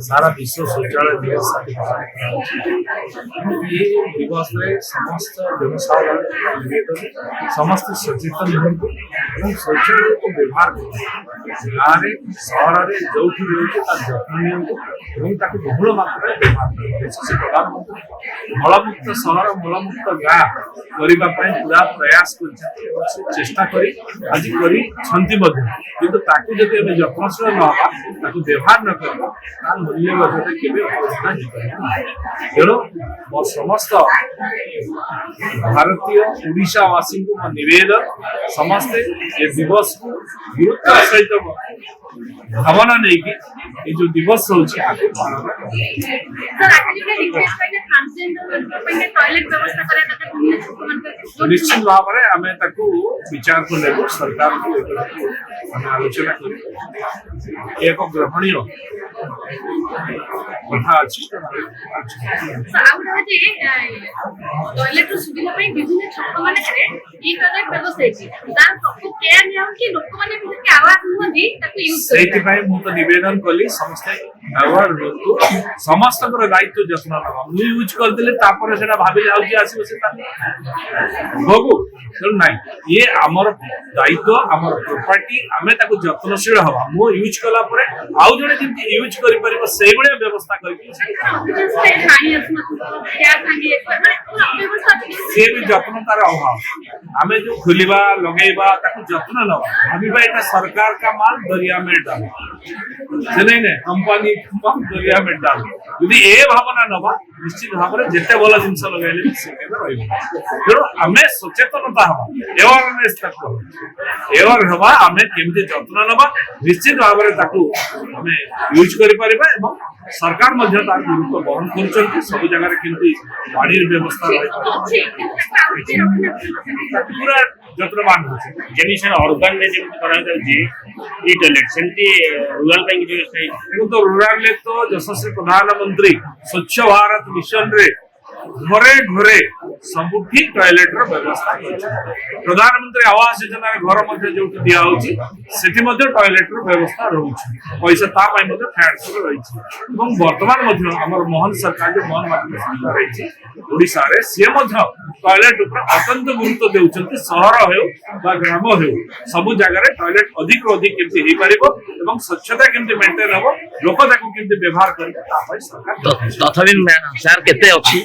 सारा विश्व शौचालय दिवस ये दिवस में समस्त जनसाधारण निवेदन समस्त सचेतन हूँ शौचालय को व्यवहार गाँव सहर में जो जत्न नियंतु बहुल मात्रा व्यवहार प्रधानमंत्री मलमुक्त सहर मलमुक्त गाँ करने पूरा प्रयास कर चेष्टा करी आज किंतु ताकू जब जत्नशील न हवा व्यवहार न करवा मूल्य तेणु मो समस्त भारतीय ओडिशावासी को निवेदन समस्ते ये दिवस को गुरुत्व सहित भावना नहीं कि जो दिवस होची आगे पालन निश्चित भाव में आम विचार को लेबू सरकार को आलोचना कर एक ग्रहणीय कथा अच्छी टॉयलेट सुविधा विभिन्न छक मानकरे ई टॉयलेट व्यवस्था है तार प्रॉपर केयर नियम कि लोक माने के आवाज होती ताको यूज सेति भाई मु तो निवेदन कली समस्त अवार्ड होतु समस्त कर दायित्व जत्न नबा मु यूज कर देले तापर सेटा भाबी जाउ जे आसी बसे बगु तो नहीं ये हमर दायित्व हमर प्रॉपर्टी हमें ताको जत्नशील हवा मु यूज कला परे आउ जने जेंति यूज करि परिबो सेइ बळे व्यवस्था करि से भी जत्न तार अभाव आमे जो खुलिबा लगेबा ताको जत्न नबा भाबीबा एटा सरकार का माल दरिया में डाल से नहीं कंपनी दरिया में डाल यदि ए भावना नबा निश्चित भाव में जेते भल जिनस लगे तेणु आम सचेतनता हवा एवारनेस एवार हवा आम केमती जत्न नबा निश्चित भाव में यूज कर सरकार गुरुत्व बहन कर सब जगह किंतु पानी व्यवस्था पूरा जत्नवान जिन अर्बन में ई टॉयलेट सेमती रूरल बैंक व्यवस्था तो रूरल तो यशस्वी प्रधानमंत्री स्वच्छ भारत मिशन रे घरे घरे सबुठी टॉयलेट रो व्यवस्था प्रधानमंत्री आवास योजना घर मध्य जो दिया होची सेठी मध्य टॉयलेट रो व्यवस्था रहउची पैसा ता पई मध्य फैट्स रो रहिची एवं वर्तमान मध्य हमर मोहन सरकार जो मोहन माटी सरकार रहिची ओडिसा रे से मध्य टॉयलेट ऊपर अत्यंत गुरुत्व देउचंती शहर हेउ बा ग्राम हेउ सब जगह रे टॉयलेट अधिक अधिक केमती हे परिबो एवं स्वच्छता केमती मेंटेन हबो लोक ताको केमती व्यवहार करबो ता पई सरकार तथापि सर केते अछि